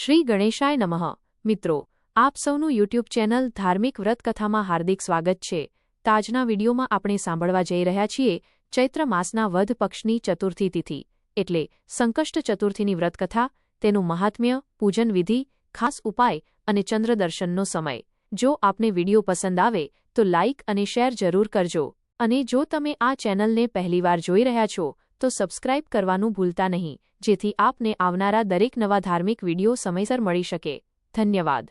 શ્રી ગણેશાય નમઃ. મિત્રો, આપ સૌનું યુટ્યુબ ચેનલ ધાર્મિક વ્રતકથામાં હાર્દિક સ્વાગત છે. આજના વિડીયોમાં આપણે સાંભળવા જઈ રહ્યા છીએ ચૈત્ર માસના વધ પક્ષની ચતુર્થી તિથિ એટલે સંકષ્ટ ચતુર્થીની વ્રતકથા, તેનું મહાત્મ્ય, પૂજન વિધિ, ખાસ ઉપાય અને ચંદ્રદર્શનનો સમય. જો આપને વિડીયો પસંદ આવે તો લાઇક અને શેર જરૂર કરજો. અને જો તમે આ ચેનલને પહેલીવાર જોઈ રહ્યા છો તો સબસ્ક્રાઇબ કરવાનું ભૂલતા નહીં, જેથી આપને આવનારા દરેક નવા ધાર્મિક વિડીયો સમયસર મળી શકે. ધન્યવાદ.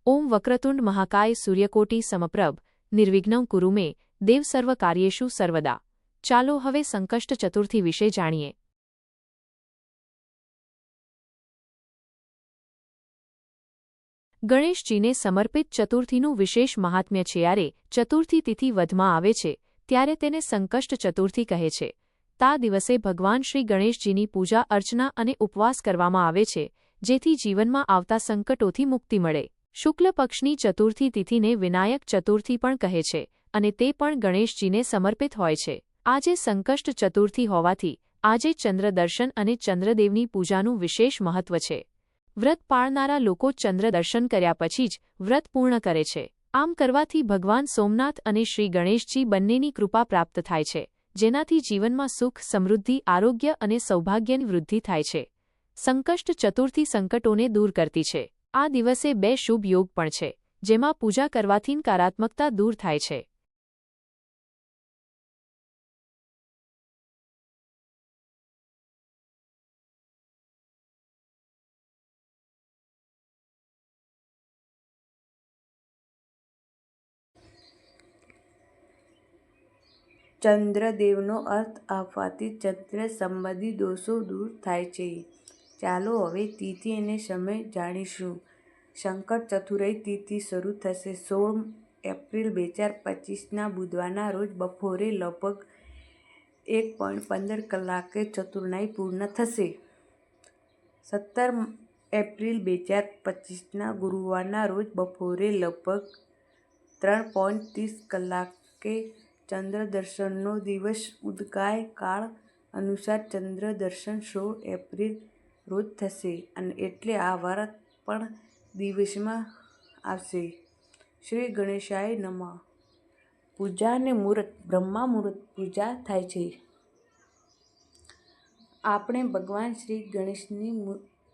ઓમ વક્રતુંડ મહાકાય સૂર્યકોટી સમપ્રભ નિર્વિઘ્नं કુરુ મે દેવ સર્વ કાર્યેષુ સર્વદા. ચાલો હવે સંકષ્ટ ચતુર્થી વિશે જાણીએ. ગણેશજીને સમર્પિત ચતુર્થીનું વિશેષ મહાત્મ્ય છે. જ્યારે ચતુર્થી તિથિ વધમાં આવે છે ત્યારે તેને સંકષ્ટ ચતુર્થી કહે છે. તા દિવસે ભગવાન શ્રી ગણેશજીની પૂજા અર્ચના અને ઉપવાસ કરવામાં આવે છે, જેથી જીવનમાં આવતા સંકટોથી મુક્તિ મળે. શુક્લ પક્ષની ચતુર્થી તિથિને વિનાયક ચતુર્થી પણ કહે છે અને તે પણ ગણેશજીને સમર્પિત હોય છે. આજે સંકષ્ટ ચતુર્થી હોવાથી આજે ચંદ્રદર્શન અને ચંદ્રદેવની પૂજાનું વિશેષ મહત્વ છે. વ્રત પાળનારા લોકો ચંદ્રદર્શન કર્યા પછી જ વ્રત પૂર્ણ કરે છે. આમ કરવાથી ભગવાન સોમનાથ અને શ્રી ગણેશજી બંનેની કૃપા પ્રાપ્ત થાય છે, જેનાથી જીવનમાં સુખ, સમૃદ્ધિ, આરોગ્ય અને સૌભાગ્યની વૃદ્ધિ થાય છે. સંકષ્ટ ચતુર્થી સંકટોને દૂર કરતી છે. આ દિવસે બે શુભ યોગ પણ છે, જેમાં પૂજા કરવાથી નકારાત્મકતા દૂર થાય છે. ચંદ્રદેવનો અર્થ આપવાથી ચંદ્ર સંબંધી દોષો દૂર થાય છે. ચાલો હવે તિથિ અને સમય જાણીશું. સંકટ ચતુર્થી તિથિ શરૂ થશે 16 એપ્રિલ 2025ના બુધવારના રોજ બપોરે લગભગ 1:15 કલાકે ચતુર્નાઈ પૂર્ણ થશે. 17 એપ્રિલ 2025ના ગુરુવારના રોજ બપોરે લગભગ 3:30 કલાકે ચંદ્રદર્શનનો દિવસ. ઉદય કાળ અનુસાર ચંદ્રદર્શન 16 એપ્રિલ રોજ થશે અને એટલે આ વ્રત પણ દિવસમાં આવશે. શ્રી ગણેશાય નમઃ. પૂજા અને મુહૂર્ત. બ્રહ્મા મુહૂર્ત પૂજા થાય છે. આપણે ભગવાન શ્રી ગણેશની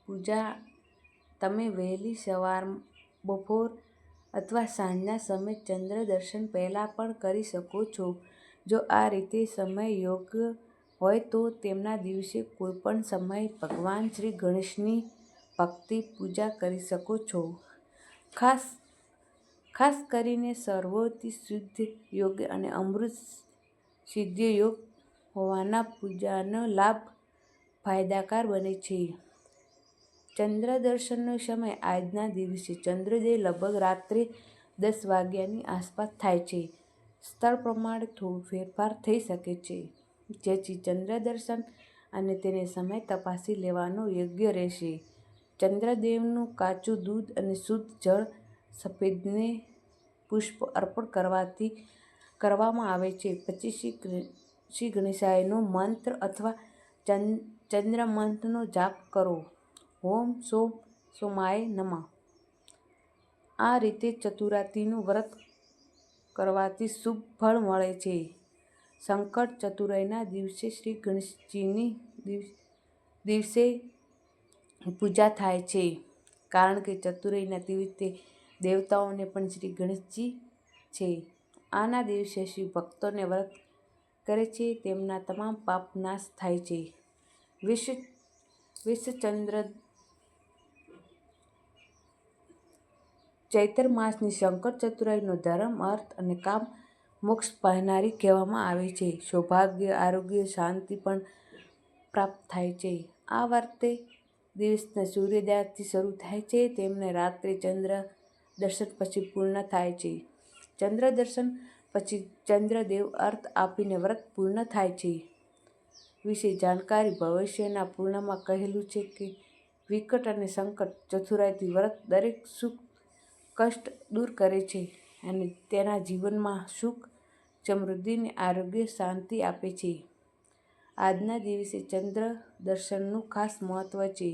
પૂજા તમે વહેલી સવાર, બપોર અથવા સાંજના સમયે ચંદ્રદર્શન પહેલાં પણ કરી શકો છો. જો આ રીતે સમય યોગ્ય હોય તો તેમના દિવસે કોઈપણ સમયે ભગવાન શ્રી ગણેશની ભક્તિ પૂજા કરી શકો છો. ખાસ કરીને સર્વોતિ સિદ્ધ યોગ અને અમૃત સિદ્ધ યોગ હોવાના પૂજાનો લાભ ફાયદાકાર બને છે. ચંદ્રદર્શનનો સમય. આજના દિવસે ચંદ્રોદય લગભગ રાત્રે 10 વાગ્યાની આસપાસ થાય છે. સ્થળ પ્રમાણે થોડો ફેરફાર થઈ શકે છે, જેથી ચંદ્રદર્શન અને તેનો સમય તપાસી લેવાનો યોગ્ય રહેશે. ચંદ્રદેવનું કાચું દૂધ અને શુદ્ધ જળ સફેદને પુષ્પ અર્પણ કરવાથી કરવામાં આવે છે. પછી શ્રી ગણેશાયનો મંત્ર અથવા ચંદ્ર મંત્રનો જાપ કરો. ઓમ સોમ સોમાય નમઃ. આ રીતે ચતુર્થીનું વ્રત કરવાથી શુભ ફળ મળે છે. સંકટ ચતુર્થીના દિવસે શ્રી ગણેશજીની દિવસે પૂજા થાય છે, કારણ કે ચતુર્થીના દિવસે દેવતાઓને પણ શ્રી ગણેશજી છે. આના દિવસે શિવ ભક્તોને વ્રત કરે છે તેમના તમામ પાપ નાશ થાય છે. ચૈત્ર માસની સંકટ ચતુર્થીનો ધર્મ, અર્થ અને કામ મોક્ષ પામનારી કહેવામાં આવે છે. સૌભાગ્ય, આરોગ્ય, શાંતિ પણ પ્રાપ્ત થાય છે. આ વ્રત દિવસના સૂર્યોદયથી શરૂ થાય છે તેમને રાત્રે ચંદ્ર દર્શન પછી પૂર્ણ થાય છે. ચંદ્રદર્શન પછી ચંદ્રદેવ અર્થ આપીને વ્રત પૂર્ણ થાય છે. વિશે જાણકારી. ભવિષ્યના પુરાણમાં કહેલું છે કે વિકટ અને સંકટ ચતુર્થી વ્રત દરેક સુખ કષ્ટ દૂર કરે છે અને તેના જીવનમાં સુખ, સમૃદ્ધિ અને આરોગ્ય શાંતિ આપે છે. આજના દિવસે ચંદ્ર દર્શનનું ખાસ મહત્વ છે.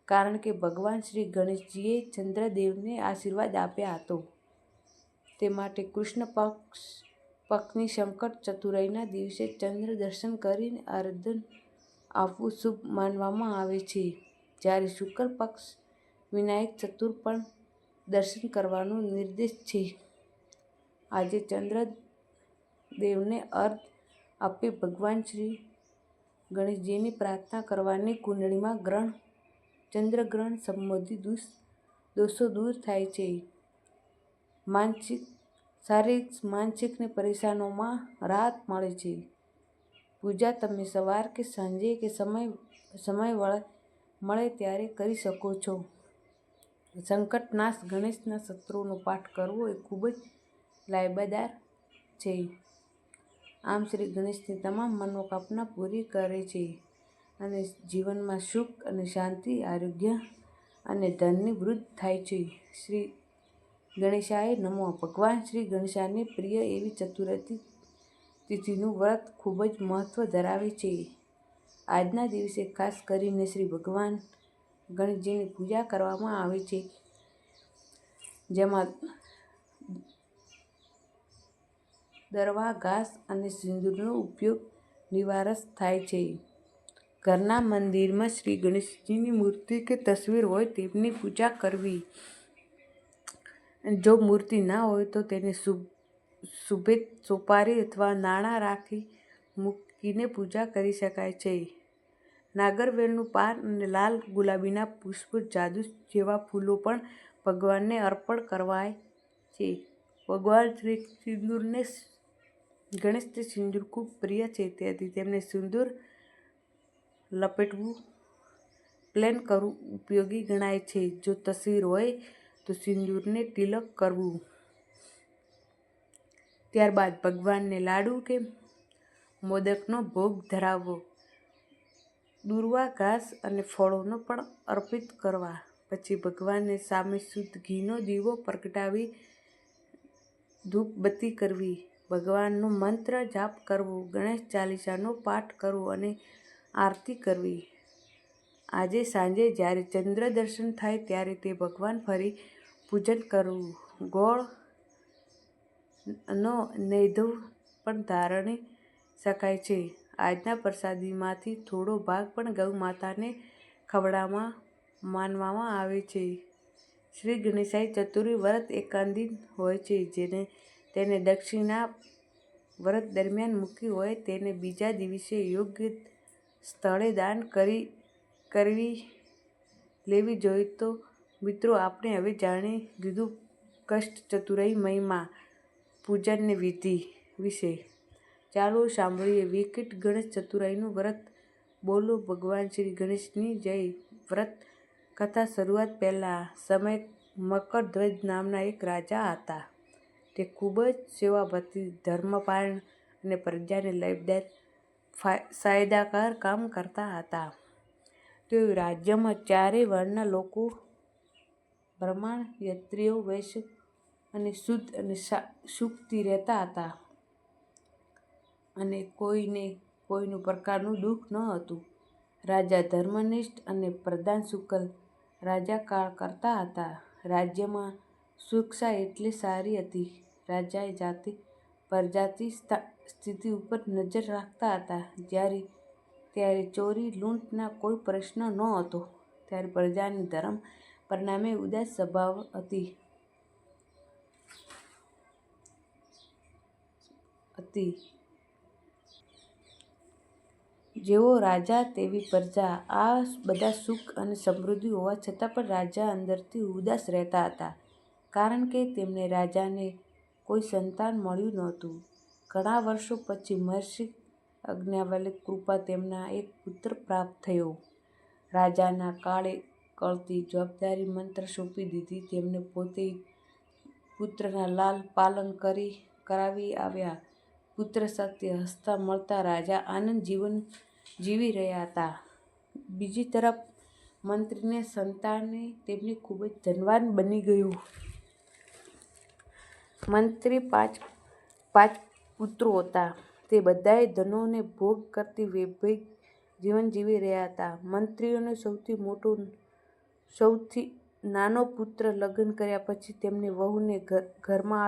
કારણ કે ભગવાન શ્રી ગણેશજીએ ચંદ્રદેવને આશીર્વાદ આપ્યા હતો. તે માટે કૃષ્ણ પક્ષની સંકટ ચતુરાઈના દિવસે ચંદ્ર દર્શન કરીને અર્ધન આપવું શુભ માનવામાં આવે છે. જ્યારે શુક્લ પક્ષ વિનાયક ચતુર પણ દર્શન કરવાનો નિર્દેશ છે. આજે ચંદ્રદેવને અર્ઘ આપી ભગવાન શ્રી ગણેશજીની પ્રાર્થના કરવાથી કુંડળીમાં ગ્રહણ ચંદ્રગ્રહણ સંબંધી દોષો દૂર થાય છે. શારીરિક માનસિક પરેશાનીઓમાં રાહત મળે છે. પૂજા તમે સવાર કે સાંજે કે સમય મળે ત્યારે કરી શકો છો. સંકટનાશ ગણેશના સ્તોત્રનો પાઠ કરવો એ ખૂબ જ લાભદાયક છે. આમ શ્રી ગણેશની તમામ મનોકામના પૂરી કરે છે અને જીવનમાં સુખ અને શાંતિ, આરોગ્ય અને ધનની વૃદ્ધિ થાય છે. શ્રી ગણેશાય નમઃ. ભગવાન શ્રી ગણેશને પ્રિય એવી ચતુર્થી તિથિનું વ્રત ખૂબ જ મહત્વ ધરાવે છે. આજના દિવસે ખાસ કરીને શ્રી ભગવાન ગણેશજીની પૂજા કરવામાં આવે છે, જેમાં દરવા, ઘાસ અને સિંદૂરનો ઉપયોગ નિવારસ થાય છે. ઘરના મંદિરમાં શ્રી ગણેશજીની મૂર્તિ કે તસવીર હોય તેમની પૂજા કરવી. જો મૂર્તિ ના હોય તો તેને શુભે સોપારી અથવા નાણાં રાખી મૂકીને પૂજા કરી શકાય છે. નાગરવેલનું પાન અને લાલ ગુલાબીના પુષ્પ, જાસૂદ જેવા ફૂલો પણ ભગવાનને અર્પણ કરાવાય છે. ભગવાન શ્રી ગણેશને સિંદૂર ખૂબ પ્રિય છે, તેથી તેમને સિંદૂર લપેટવું, પ્લેન કરવું ઉપયોગી ગણાય છે. જો તસવીર હોય તો સિંદૂરને તિલક કરવું. ત્યારબાદ ભગવાનને લાડુ કે મોદકનો ભોગ ધરાવવો. દૂર્વા, ઘાસ અને ફળો પણ અર્પિત કરવા. પછી ભગવાનની સામે શુદ્ધ ઘીનો દીવો પ્રગટાવી ધૂપબત્તી કરવી. ભગવાનનો મંત્ર જાપ કરવો, ગણેશ ચાલીસાનો પાઠ કરવો અને આરતી કરવી. આજે સાંજે જ્યારે ચંદ્ર દર્શન થાય ત્યારે તે ભગવાન ફરી પૂજન કરવું. ગોળનો નૈવેદ્ય પણ ધારી શકાય છે. આજના પ્રસાદીમાંથી થોડો ભાગ પણ ગૌ માતાને ખવડાવવા માનવામાં આવે છે. શ્રી ગણેશાય ચતુર્થી વ્રત એકાદશી હોય છે. તેને દક્ષિણા વ્રત દરમિયાન મૂકી હોય તેને બીજા દિવસે યોગ્ય સ્થળે દાન કરી લેવી જોઈએ. તો મિત્રો, આપણે હવે જાણી લીધું કષ્ટ ચતુરાઈ મહિમા, પૂજનની વિધિ વિશે. ચાલો સાંભળીએ વિકટ ગણેશ ચતુરાઈનું વ્રત. બોલો ભગવાન શ્રી ગણેશની જય. વ્રત કથા શરૂઆત પહેલા સમય મકરધ્વજ નામના એક રાજા હતા. તે ખૂબ જ સેવાભાવી, ધર્મપરાયણ અને પ્રજાને લાભદાયક ફાયદાકારક કામ કરતા હતા. તેઓ રાજ્યમાં ચારેય વર્ણના લોકો, બ્રાહ્મણ, ક્ષત્રિય, વૈશ્ય અને શૂદ્ર અને સુખથી રહેતા હતા અને કોઈને કોઈ પ્રકારનું દુઃખ ન હતું. રાજા ધર્મનિષ્ઠ અને પ્રજા શુક્લ રાજ્યકાળ કરતા હતા. રાજ્યમાં સુરક્ષા એટલી સારી હતી. રાજાએ જાતે પ્રજાની સ્થિતિ ઉપર નજર રાખતા હતા. ત્યારે ચોરી, લૂંટના કોઈ પ્રશ્ન નહોતો. ત્યારે પ્રજાની ધર્મ પ્રત્યે ઉદાસ સ્વભાવ હતી. જેવો રાજા તેવી પ્રજા. આ બધા સુખ અને સમૃદ્ધિ હોવા છતાં પણ રાજા અંદરથી ઉદાસ રહેતા હતા, કારણ કે તેમને રાજાને કોઈ સંતાન મળ્યું નહોતું. ઘણા વર્ષો પછી મહર્ષિ યાજ્ઞવલ્ક્યની કૃપાથી તેમને એક પુત્ર પ્રાપ્ત થયો. રાજાના કળતી જવાબદારી મંત્રને સોંપી દીધી. તેમણે પોતે પુત્રના લાલન પાલન કરાવી આવ્યા. પુત્ર સાથે હસતા મળતા રાજા આનંદ જીવન જીવી રહ્યા હતા. બીજી તરફ મંત્રીને સંતાને તેથી ખૂબ જ ધનવાન બની ગયો. મંત્રીને પાંચ પુત્રો હતા. તે બધાએ ધનનો ભોગ કરતી વૈભવી જીવન જીવી રહ્યા હતા. મંત્રીનો સૌથી મોટો સૌથી નાનો પુત્ર લગ્ન કર્યા પછી તેમની વહુને ઘરમાં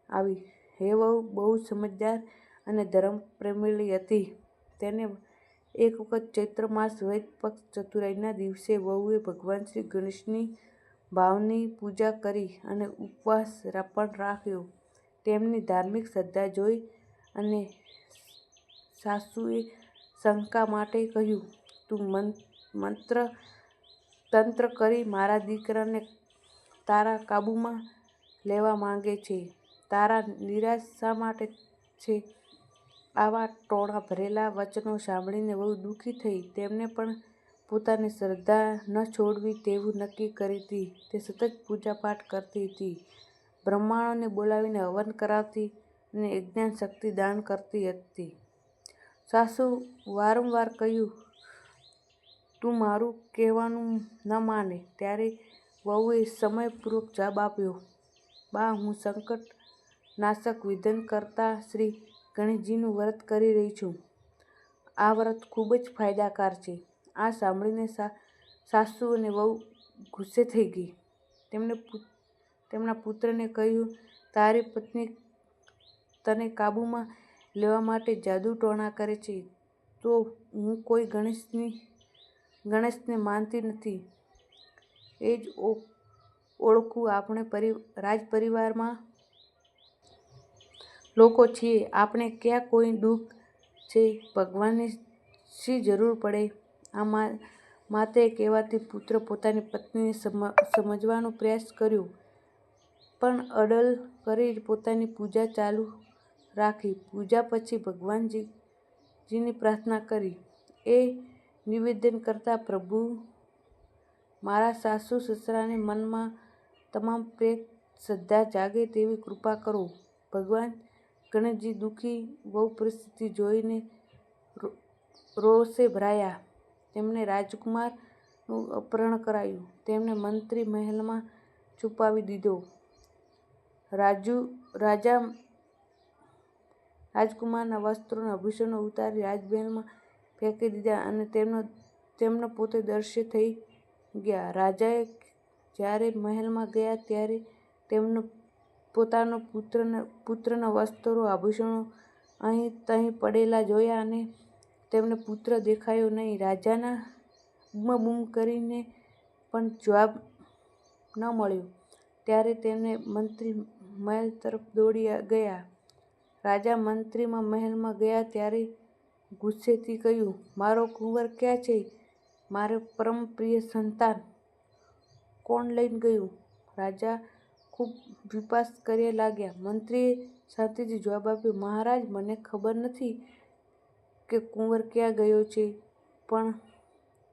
આવી. એ વહુ બહુ સમજદાર અને ધર્મપ્રેમીલી હતી. તેને એક વખત ચૈત્ર માસ વૈદ પક્ષ ચતુરાઈના દિવસે વહુએ ભગવાન શ્રી ગણેશની ભાવની પૂજા કરી અને ઉપવાસ પણ રાખ્યો. તેમની ધાર્મિક શ્રદ્ધા જોઈ અને સાસુએ શંકા માટે કહ્યું, તું મંત્ર તંત્ર કરી મારા દીકરાને તારા કાબૂમાં લેવા માંગે છે. તારા નિરાશ શા માટે છે? આવા ટોણા ભરેલા વચનો સાંભળીને વહુ દુઃખી થઈ. તેમને પણ પોતાની શ્રદ્ધા ન છોડવી તેવું નક્કી કરી હતી. તે સતત પૂજાપાઠ કરતી હતી, બ્રાહ્મણોને બોલાવીને હવન કરાવતી અને અજ્ઞાન શક્તિ દાન કરતી હતી. સાસુ વારંવાર કહ્યું, તું મારું કહેવાનું ન માને. ત્યારે વહુએ સમયપૂર્વક જવાબ આપ્યો, બા, હું સંકટ નાશક વિઘ્નકર્તા શ્રી ગણેશજીનું વ્રત કરી રહી છું. આ વ્રત ખૂબ જ ફાયદાકાર છે. આ સાંભળીને સાસુ અને વહુ ગુસ્સે થઈ ગઈ. તેમના પુત્રને કહ્યું, તારી પત્ની તને કાબૂમાં લેવા માટે જાદુ ટોણા કરે છે, તો હું કોઈ ગણેશને માનતી નથી. એ જ ઓળખું. આપણે રાજપરિવારમાં લોકો છીએ. આપણે ક્યાં કોઈ દુઃખ છે? ભગવાનની શી જરૂર પડે? આ માતે કહેવાથી પુત્રે પોતાની પત્નીને સમજવાનો પ્રયાસ કર્યો, પણ અડલ કરી પોતાની પૂજા ચાલુ રાખી. પૂજા પછી ભગવાનજીની પ્રાર્થના કરી. એ નિવેદન કરતા, પ્રભુ, મારા સાસુ સસરાને મનમાં તમામ પ્રેમ શ્રદ્ધા જાગે તેવી કૃપા કરો. ભગવાન ગણેશજી દુઃખી વહુ પરિસ્થિતિ જોઈને રોષે ભરાયા. તેમણે રાજકુમારનું અપહરણ કરાયું. તેમને મંત્રી મહેલમાં છુપાવી દીધો. રાજા રાજકુમારના વસ્ત્રોને આભૂષણો ઉતારી રાજમહેલમાં ફેંકી દીધા અને તેમનો પોતે દર્શન થઈ ગયા. રાજાએ જ્યારે મહેલમાં ગયા ત્યારે પોતાના પુત્રના વસ્ત્રો આભૂષણો અહીં તહીં પડેલા જોયા અને તેમને પુત્ર દેખાયો નહીં. રાજાના બૂમાબૂમ કરીને પણ જવાબ ન મળ્યો. ત્યારે તેમને મંત્રી મહેલ તરફ દોડી ગયા. રાજા મંત્રી મહેલમાં ગયા ત્યારે ગુસ્સેથી કહ્યું, મારો કુંવર ક્યાં છે? મારો પરમ પ્રિય સંતાન કોણ લઈને ગયું? રાજા ખૂબ વિલાપ કરવા લાગ્યા. મંત્રીએ શાંતિથી જવાબ આપ્યો, મહારાજ, મને ખબર નથી કે કુંવર ક્યાં ગયો છે, પણ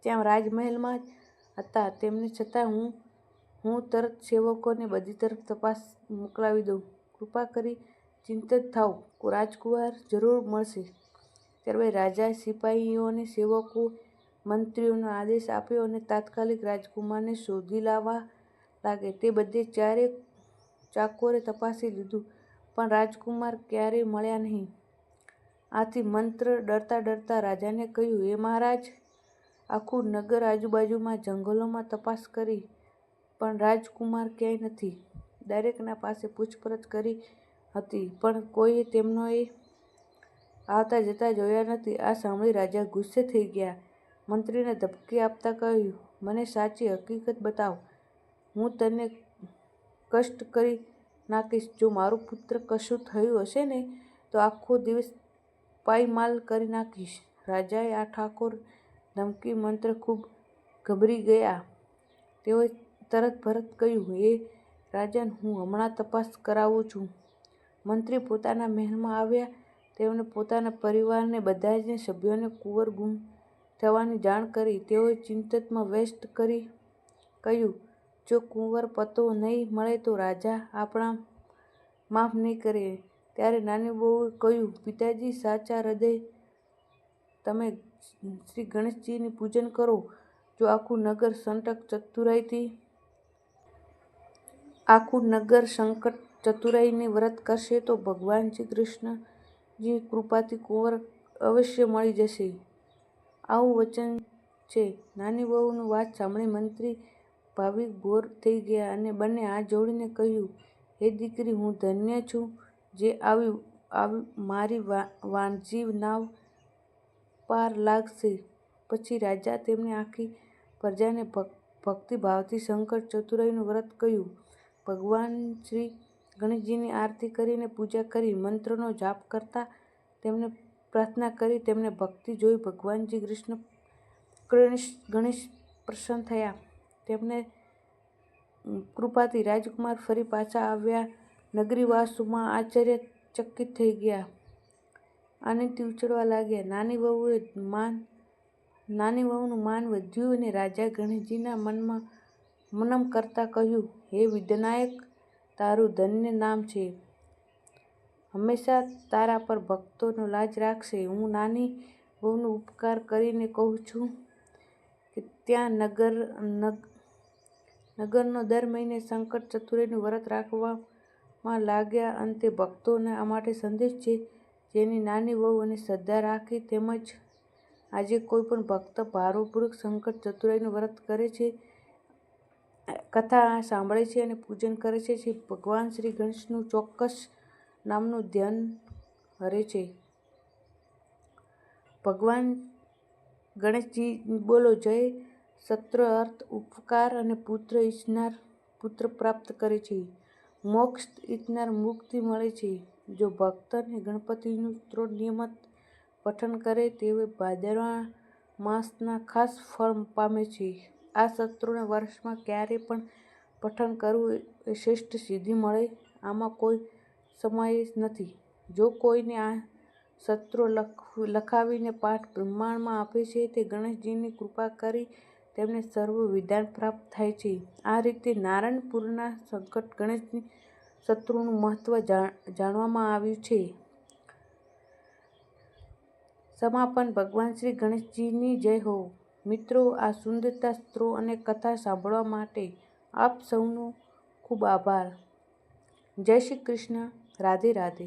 ત્યાં રાજમહેલમાં જ હતા. તેમ છતાં હું તરત સેવકોને બધી તરફ તપાસ મોકલાવી દઉં. કૃપા કરી ચિંતિત થાઓ, રાજકુમાર જરૂર મળશે. ત્યારબાદ રાજાએ સિપાહીઓ અને સેવકો મંત્રીઓને આદેશ આપ્યો અને તાત્કાલિક રાજકુમારને શોધી લાવવા લાગ્યા. તે બધે ચાકોરે તપાસી લીધું, પણ રાજકુમાર ક્યાંય મળ્યા નહીં. આથી મંત્રી ડરતા રાજાને કહ્યું, હે મહારાજ, આખું નગર, આજુબાજુમાં જંગલોમાં તપાસ કરી, પણ રાજકુમાર ક્યાંય નથી. દરેકના પાસે પૂછપરછ કરી હતી, પણ કોઈએ તેમને આવતા જતા જોયા નથી. આ સાંભળી રાજા ગુસ્સે થઈ ગયા. મંત્રીને ધમકી આપતા કહ્યું, મને સાચી હકીકત બતાવ, હું તને કષ્ટ કરી નાખીશ. જો મારા પુત્ર કશું થયું હશે ને તો આખો દિવસ પાયમાલ કરી નાખીશ. રાજાએ આ ઠાકોર ધમકી મંત્રી ખૂબ ગભરી ગયા. તેઓએ તરત કહ્યું, હે રાજન, હું હમણાં તપાસ કરાવું છું. મંત્રી પોતાના મહેલમાં આવ્યા. તેમણે પોતાના પરિવારના બધા જ સભ્યોને કુંવર ગુમ થવાની જાણ કરી. તેઓએ ચિંતામાં વ્યસ્ત કરી કહ્યું, જો કુંવર પતો નહીં મળે તો રાજા આપણા માફ નહીં કરે. ત્યારે નાની વહુએ કહ્યું, પિતાજી, સાચા હૃદયથી તમે શ્રી ગણેશજીનું પૂજન કરો. જો આખું નગર સંકટ ચતુરાઈનું વ્રત કરશે તો ભગવાન શ્રી કૃષ્ણજીની કૃપાથી કુંવર અવશ્ય મળી જશે. આવું વચન છે. નાની વહુની વાત સાંભળી મંત્રી ભાવિક બોર થઈ ગયા અને બંને હાથ જોડીને કહ્યું, હે દીકરી, હું ધન્ય છું જે આવી મારી વાણજી નાવ પાર લાગશે. પછી રાજા તેમની આખી પ્રજાને ભક્તિભાવથી શંકર ચતુરાઈનું વ્રત કહ્યું. ભગવાન શ્રી ગણેશજીની આરતી કરીને પૂજા કરી, મંત્રનો જાપ કરતા તેમને પ્રાર્થના કરી. તેમને ભક્તિ જોઈ ભગવાનજી ગણેશ પ્રસન્ન થયા. તેમને કૃપાથી રાજકુમાર ફરી પાછા આવ્યા. નગરીવાસીઓમાં આશ્ચર્યચકિત થઈ ગયા, આનંદથી ઉછળવા લાગ્યા. નાની વહુનું માન વધ્યું અને રાજા ગણેશજીના મનમ કરતા કહ્યું, હે વિઘ્નનાયક, તારું ધન્ય નામ છે. હંમેશા તારા પર ભક્તોનો લાજ રાખશે. હું નાની વહુનો ઉપકાર કરીને કહું છું કે ત્યાં નગરનો દર મહિને શંકર ચતુરાઈનું વ્રત રાખવામાં લાગ્યા. અંતે ભક્તોના માટે સંદેશ છે, જેની નાની વહુ અને શ્રદ્ધા રાખી તેમજ આજે કોઈ પણ ભક્ત ભારપૂર્વક શંકર ચતુરાઈનું વ્રત કરે છે, કથા સાંભળે છે અને પૂજન કરે છે, ભગવાન શ્રી ગણેશનું ચોક્કસ નામનું ધ્યાન હરે છે. ભગવાન ગણેશજી બોલો જય. સત્ર અર્થ ઉપકાર અને પુત્ર ઈચ્છનાર પુત્ર પ્રાપ્ત કરે છે. મોક્ષ ઈચ્છનાર મુક્તિ મળે છે. જો ભક્તને ગણપતિનું સ્તોત્ર નિયમિત પઠન કરે તેઓ ભાદરવા માસના ખાસ ફળ પામે છે. આ સ્તોત્રને વર્ષમાં ક્યારે પણ પઠન કરવું એ શ્રેષ્ઠ સિદ્ધિ મળે. આમાં કોઈ સમય નથી. જો કોઈને આ સ્તોત્રો લખાવીને પાઠ બ્રહ્માંડમાં આપે છે તે ગણેશજીની કૃપા કરી તેમને સર્વ વિધાન પ્રાપ્ત થાય છે. આ રીતે નારાયણપુરના સંકટ ગણેશની સ્તોત્રનું મહત્વ જાણવામાં આવ્યું છે. સમાપન. ભગવાન શ્રી ગણેશજીની જય હો. મિત્રો, આ સુંદર સ્તોત્રો અને કથા સાંભળવા માટે આપ સૌનો ખૂબ આભાર. જય શ્રી કૃષ્ણ. રાધે રાધે.